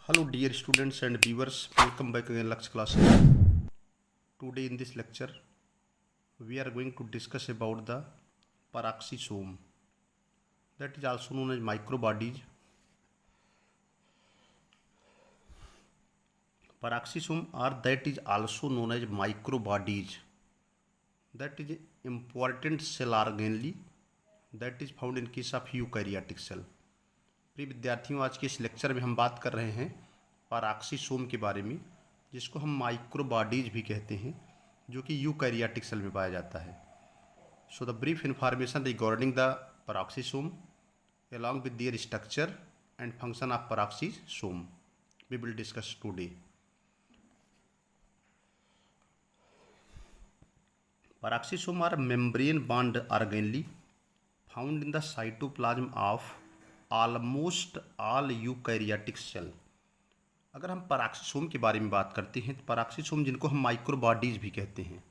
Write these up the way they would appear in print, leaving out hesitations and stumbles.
Hello dear students and viewers, welcome back again Lux classes. Today in this lecture we are going to discuss about the peroxisome, that is also known as microbodies. Peroxisome or that is also known as microbodies, that is important cell organelle that is found in case of eukaryotic cell. प्रिय विद्यार्थियों, आज के इस lecture में हम बात कर रहे हैं पेरोक्सिसोम के बारे में, जिसको हम माइक्रोबॉडीज भी कहते हैं, जो कि यूकैरियोटिक सेल में पाया जाता है. So the brief information regarding the peroxisome along with their structure and function of peroxisome we will discuss today. Peroxisome are membrane bound organelle found in the cytoplasm of almost all eukaryotic cell. अगर हम peroxisome के बारे में बात करते हैं तो peroxisome, जिनको हम माइक्रोबॉडीज भी कहते हैं,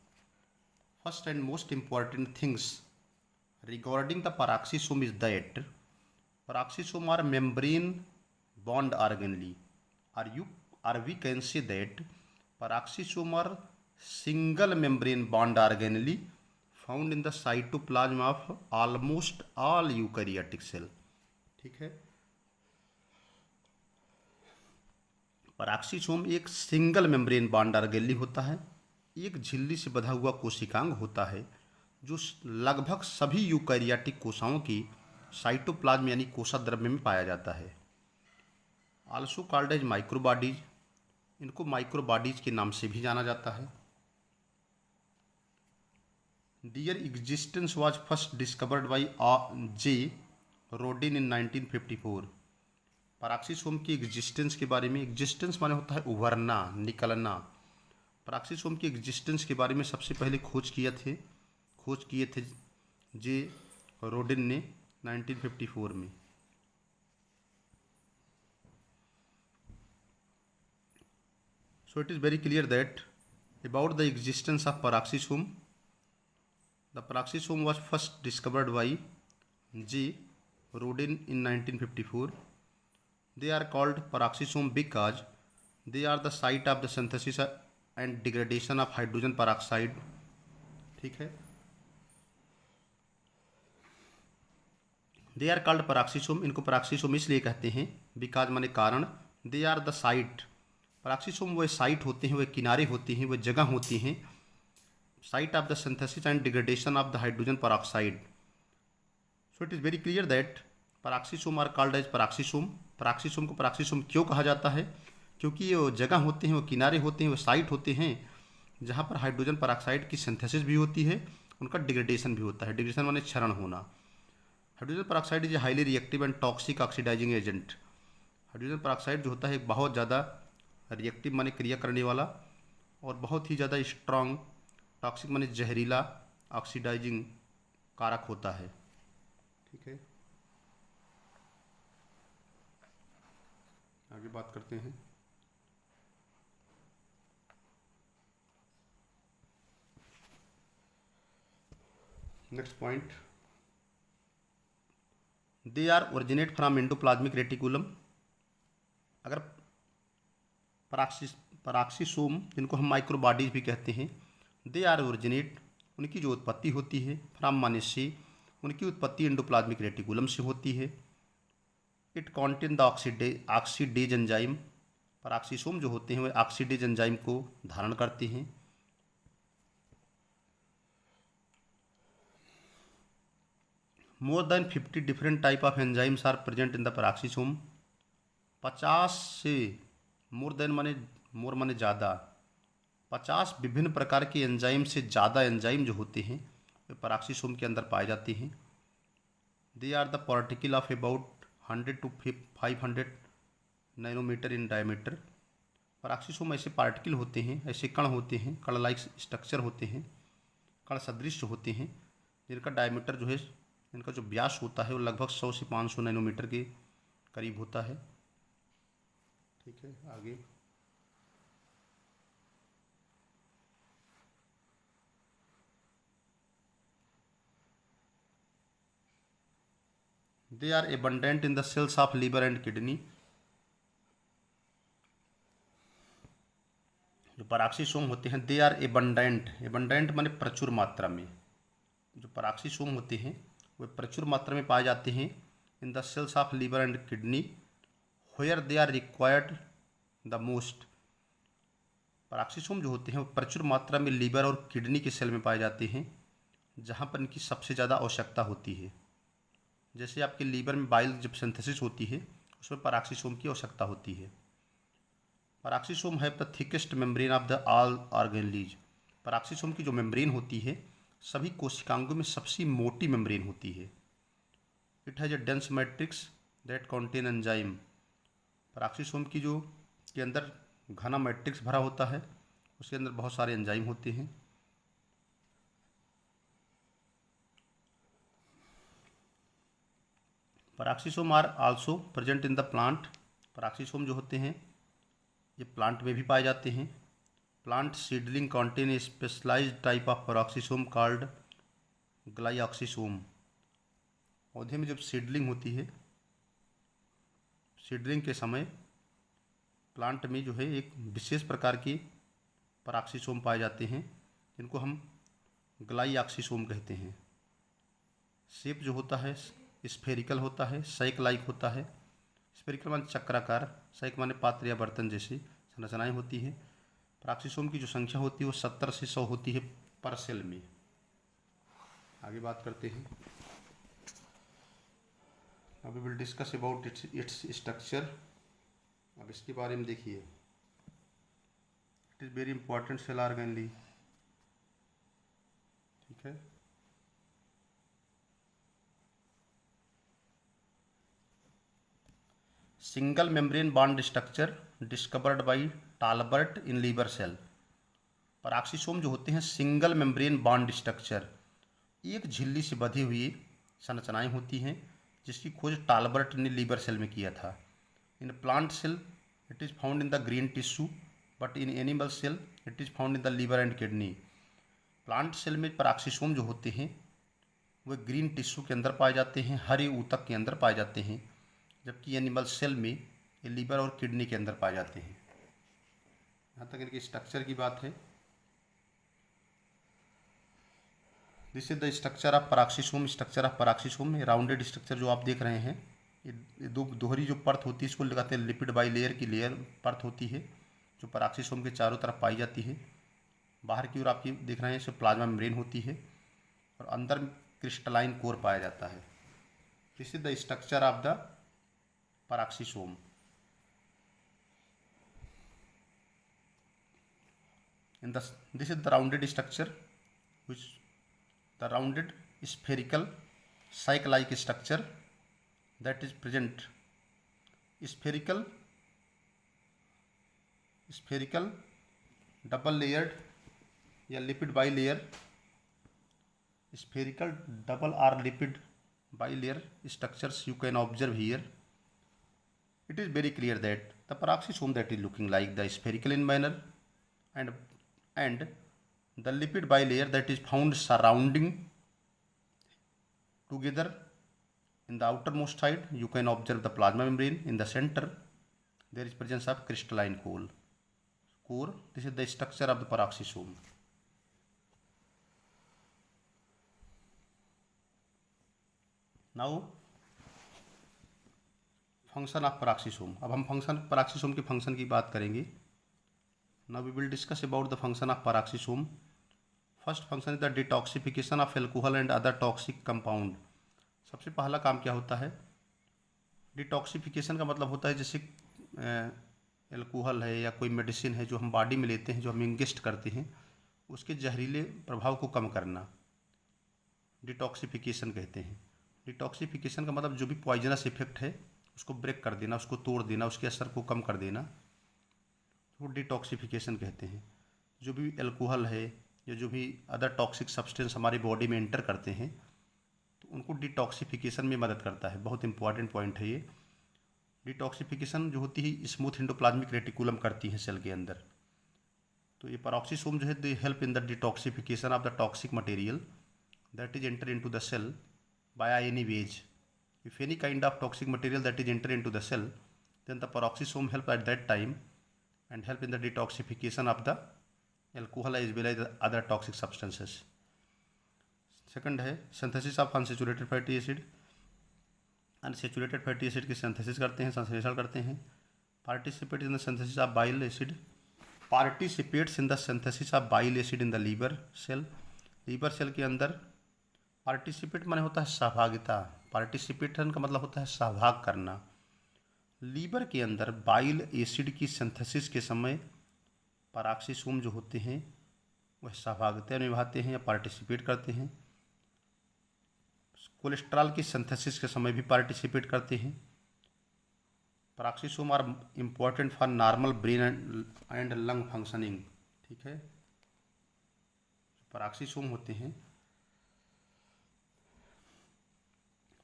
first and most important things regarding the peroxisome is that peroxisome are membrane bound organelle or we can say that peroxisome are single membrane bond organelle found in the cytoplasm of almost all eukaryotic cell. ठीक है. Peroxisome एक single membrane bound organelle होता है, एक झिल्ली से बंधा हुआ कोशिकांग होता है, जो लगभग सभी यूकैरियोटिक कोशिकाओं की साइटोप्लाज्म यानी कोशाद्रव्य में पाया जाता है. आल्सो कॉल्ड एज माइक्रोबॉडीज, इनको माइक्रोबॉडीज के नाम से भी जाना जाता है. Their existence was first discovered by J. Rodin in 1954. Peroxisome की एग्जिस्टेंस के बारे में, एग्जिस्टेंस माने होता है उभरना, निकलना. पेरोक्सिसोम की एग्जिस्टेंस के बारे में सबसे पहले खोज किए थे जे रोडिन ने 1954 में. So it is very clear that about the existence of peroxisome. The peroxisome was first discovered by J Rodin in 1954. They are called peroxisome because they are the site of the synthesis and degradation of hydrogen peroxide. ठीक है. They are called peroxisome, इनको peroxisome इसलिए कहते हैं because माने कारण, they are the site. peroxisome वह site होते हैं, वह किनारे होते हैं, वह जगह होती हैं, site of the synthesis and degradation of the hydrogen peroxide. So it is very clear that peroxisome are called as peroxisome. Peroxisome को पेरोक्सिसोम क्यों कहा जाता है? क्योंकि ये वो जगह होते हैं, वो किनारे होते हैं, वो साइट होते हैं जहाँ पर हाइड्रोजन पेरोक्साइड की सिंथेसिस भी होती है, उनका डिग्रेडेशन भी होता है. डिग्रेडेशन माने क्षरण होना. Hydrogen peroxide is a highly reactive and toxic oxidising agent. Hydrogen peroxide जो होता है बहुत ज़्यादा रिएक्टिव माने क्रिया करने वाला, और बहुत ही ज़्यादा स्ट्रॉन्ग, टॉक्सिक माने जहरीला, ऑक्सीडाइजिंग कारक होता है. ठीक है. आगे बात करते हैं. Next point, they are originate from endoplasmic reticulum. अगर पेरोक्सिसोम, जिनको हम माइक्रोबॉडीज भी कहते हैं, दे आर ओरिजिनेट, उनकी जो उत्पत्ति होती है, फ्रॉम माने से, उनकी उत्पत्ति एंडोप्लाज्मिक रेटिकुलम से होती है. It contain the oxidase enzyme. Peroxisome जो होते हैं वे ऑक्सीडेज एंजाइम को धारण करते हैं. More than 50 different type of enzymes are present in the peroxisome. 50 से, मोर देन माने, मोर माने ज़्यादा, 50 विभिन्न प्रकार के एंजाइम से ज़्यादा एंजाइम जो होते हैं वे पेरोक्सिसोम के अंदर पाए जाते हैं. They are the particle of about 100 to 500 nanometre in diameter. Peroxisome ऐसे पार्टिकल होते हैं, ऐसे कण होते हैं, कण लाइक स्ट्रक्चर होते हैं, कण सदृश होते हैं, जिनका डायमीटर जो है, इनका जो व्यास होता है वो लगभग 100 से 500 नैनोमीटर के करीब होता है. ठीक है. आगे they are abundant in the cells of liver and kidney. जो पराक्सीसोम होते हैं दे आर एबंडेंट, एबंडेंट माने प्रचुर मात्रा में। जो पराक्सीसोम होते हैं वे प्रचुर मात्रा में पाए जाते हैं in the cells of liver and kidney where they are required the most. Peroxisome जो होते हैं वो प्रचुर मात्रा में लीवर और किडनी के सेल में पाए जाते हैं जहाँ पर इनकी सबसे ज़्यादा आवश्यकता होती है। जैसे आपके लीवर में बाइल जब सिंथेसिस होती है उसमें पराक्सीसोम की आवश्यकता होती है। पराक्सीसोम है the thickest membrane of the all organelles. Peroxisome की जो मेम्ब्रेन होती है सभी कोशिकांगों में सबसे मोटी मेम्ब्रेन होती है। It has a dense matrix that contain enzyme. Peroxisome की जो के अंदर घना मैट्रिक्स भरा होता है उसके अंदर बहुत सारे एंजाइम होते हैं। Peroxisome are also present in the plant. Peroxisome जो होते हैं ये प्लांट में भी पाए जाते हैं। Plant seedling contain a specialised type of peroxisome called glyoxysome. पौधे में जब सीडलिंग होती है, सीडलिंग के समय प्लांट में जो है एक विशेष प्रकार के पराक्सीसोम पाए जाते हैं जिनको हम ग्लाइऑक्सीसोम कहते हैं। शेप जो होता है स्फेरिकल होता है, सैक लाइक होता है। स्फेरिकल माने चक्राकार, सैक माने पात्र या बर्तन जैसी संरचनाएं होती हैं। पराक्सीसोम की जो संख्या होती है वो 70 से 100 होती है पर सेल में। आगे बात करते हैं। अब we will discuss about its structure. अब इसके बारे में देखिए, it is very important cell organelle. ठीक है, single membrane bound structure discovered by Talbert in liver cell. Peroxisome जो होते हैं सिंगल मेम्ब्रेन बॉन्ड स्ट्रक्चर, एक झिल्ली से बधी हुई संरचनाएं होती हैं जिसकी खोज टालबर्ट ने लीवर सेल में किया था। In plant cell it is found in the green tissue but in animal cell it is found in the liver and kidney. Plant cell में पराक्सीसोम जो होते हैं वे ग्रीन टिश्यू के अंदर पाए जाते हैं, हरे ऊतक के अंदर पाए जाते हैं, जबकि एनिमल सेल में ये लीवर और किडनी के अंदर पाए जाते हैं। यहाँ तक इनके स्ट्रक्चर की बात है। This is the structure of peroxisome. Structure of peroxisome rounded structure जो आप देख रहे हैं, ये दोहरी जो परत होती है इसको लगाते हैं लिपिड बाई लेयर की लेयर परत होती है जो पराक्सीसोम के चारों तरफ पाई जाती है। बाहर की ओर आपकी देख रहे हैं इसमें प्लाज्मा मेम्ब्रेन होती है और अंदर क्रिस्टलाइन कोर पाया जाता है। This is the structure of the peroxisome. This is the rounded structure, which the rounded spherical sac-like structure that is present. Spherical double layered या lipid bilayer, spherical double or lipid bilayer structures you can observe here. It is very clear that the peroxisome that is looking like the spherical in manner and the lipid bilayer that is found surrounding together in the outermost side. You can observe the plasma membrane. In the center there is presence of crystalline core. This is the structure of the peroxisome. Now function of peroxisome. अब हम peroxisome के function की बात करेंगे। Now we will discuss about the function of peroxisome. First function is the detoxification of alcohol and other toxic compound. सबसे पहला काम क्या होता है? डिटॉक्सिफिकेशन का मतलब होता है जैसे एल्कोहल है या कोई मेडिसिन है जो हम बॉडी में लेते हैं, जो हम इंगेस्ट करते हैं, उसके जहरीले प्रभाव को कम करना डिटॉक्सिफिकेशन कहते हैं। डिटॉक्सिफिकेशन का मतलब जो भी पॉइजनस इफेक्ट है उसको ब्रेक कर देना, उसको तोड़ देना, उसके असर को कम कर देना, वो डिटॉक्सिफिकेशन कहते हैं। जो भी एल्कोहल है या जो भी अदर टॉक्सिक सब्सटेंस हमारी बॉडी में एंटर करते हैं तो उनको डिटॉक्सिफिकेशन में मदद करता है। बहुत इंपॉर्टेंट पॉइंट है ये। डिटॉक्सिफिकेशन जो होती है स्मूथ एंडोप्लाज्मिक रेटिकुलम करती है सेल के अंदर। तो ये पेरोक्सीसोम जो है they help in the detoxification of the toxic material that is enter into the cell by any ways. If any kind of toxic material that is enter into the cell, then the peroxisome help at that time and help in the detoxification of the alcohol as well as the other toxic substances. Second है synthesis of unsaturated fatty acid. Unsaturated fatty acid की synthesis करते हैं, संश्लेषण करते हैं। Participate in the synthesis of bile acid. Participates in the synthesis of bile acid in the liver cell. Liver cell के अंदर participate माने होता है सहभागिता। पार्टिसिपेशन का मतलब होता है सहभाग करना। लीवर के अंदर बाइल एसिड की सिंथेसिस के समय पैराक्सीसोम जो होते हैं वह सहभागिता निभाते हैं या पार्टिसिपेट करते हैं। कोलेस्ट्रॉल की सिंथेसिस के समय भी पार्टिसिपेट करते हैं। Peroxisome are important for normal brain and lung functioning. ठीक है, पैराक्सीसोम होते हैं,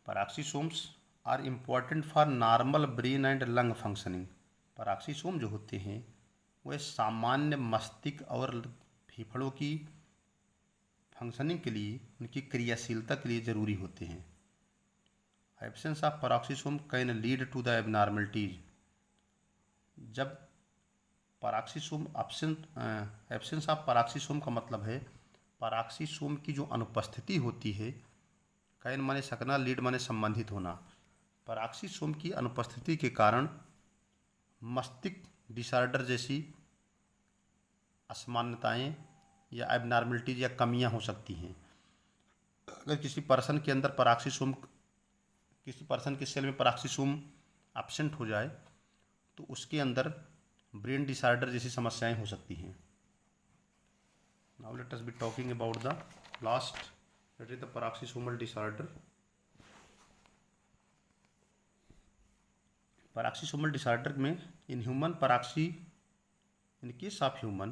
peroxisomes are important for normal brain and lung functioning. Peroxisome जो होते हैं वह सामान्य मस्तिष्क और फेफड़ों की फंक्शनिंग के लिए, उनकी क्रियाशीलता के लिए ज़रूरी होते हैं। Absence of peroxisome can lead to the abnormalities. जब पैराक्सीसोम एब्सेंस ऑफ पैराक्सीसोम का मतलब है पैराक्सीसोम की जो अनुपस्थिति होती है, कैन माने सकना, लीड माने संबंधित होना। पैराक्सीसोम की अनुपस्थिति के कारण मस्तिष्क डिसऑर्डर जैसी असामान्यताएं या एबनॉर्मलिटीज या कमियां हो सकती हैं। अगर किसी पर्सन के अंदर पैराक्सीसोम, किसी पर्सन के सेल में पैराक्सीसोम एब्सेंट हो जाए तो उसके अंदर ब्रेन डिसऑर्डर जैसी समस्याएं हो सकती हैं। Now let us be talking about the last, that is the peroxisomal disorder. Peroxisomal disorder में in case of human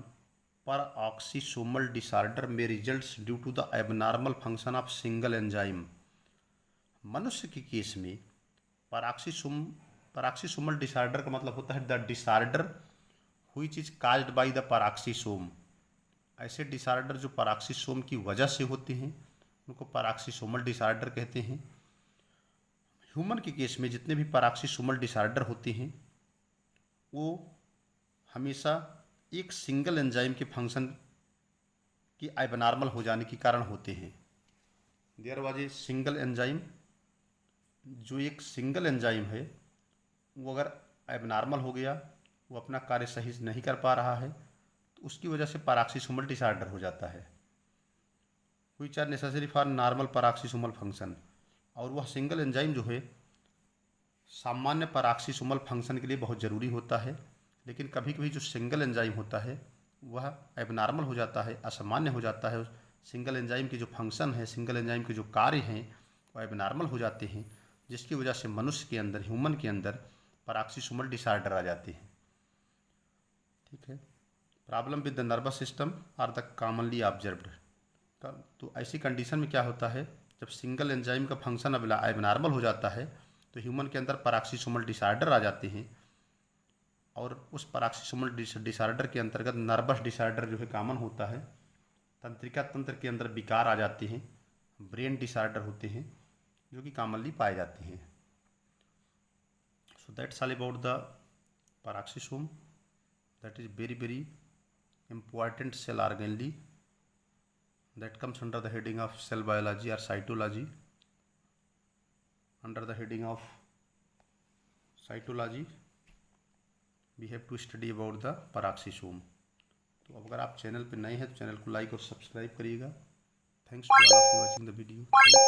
peroxisomal disorder में results due to the abnormal function of single enzyme. मनुष्य के case में पैराक्सीसोमल disorder का मतलब होता है the disorder which is caused by the peroxisome. ऐसे डिसऑर्डर जो पैराक्सीसोम की वजह से होते हैं उनको पैराक्सीसोमल डिसऑर्डर कहते हैं। ह्यूमन के केस में जितने भी पैराक्सीसोमल डिसऑर्डर होते हैं वो हमेशा एक सिंगल एंजाइम के फंक्शन की एबनॉर्मल हो जाने के कारण होते हैं। There was a single enzyme, जो एक सिंगल एंजाइम है वो अगर एबनॉर्मल हो गया, वो अपना कार्य सही से नहीं कर पा रहा है, तो उसकी वजह से पैराक्सीसोमल डिसऑर्डर हो जाता है। Which are necessary for normal peroxisomal function. और वह सिंगल एंजाइम जो है सामान्य पैराक्सीसोमल फंक्शन के लिए बहुत ज़रूरी होता है, लेकिन कभी कभी जो सिंगल एंजाइम होता है वह एबनॉर्मल हो जाता है, असामान्य हो जाता है। सिंगल एंजाइम के जो फंक्शन है, सिंगल एंजाइम के जो कार्य हैं वो एबनॉर्मल हो जाते हैं, जिसकी वजह से मनुष्य के अंदर, ह्यूमन के अंदर पैराक्सीसोमल डिसऑर्डर आ जाते हैं। ठीक है, problem with the nervous system are the commonly observed. तो ऐसी कंडीशन में क्या होता है, जब सिंगल एंजाइम का फंक्शन एबनॉर्मल हो जाता है तो ह्यूमन के अंदर पैराक्सीसोमल डिसऑर्डर आ जाते हैं, और उस पैराक्सीसोमल डिसऑर्डर के अंतर्गत नर्वस डिसऑर्डर जो है कॉमन होता है। तंत्रिका तंत्र के अंदर विकार आ जाते हैं, ब्रेन डिसऑर्डर होते हैं जो कि कॉमनली पाए जाते हैं। So that's all about the peroxisome, that is very very important cell organelle that comes under the heading of cell biology or cytology. Under the heading of cytology we have to study about the पैराक्सीसोम। तो अगर आप channel पर नए हैं तो channel को like और subscribe करिएगा। Thanks to all of you watching the video. Thank you.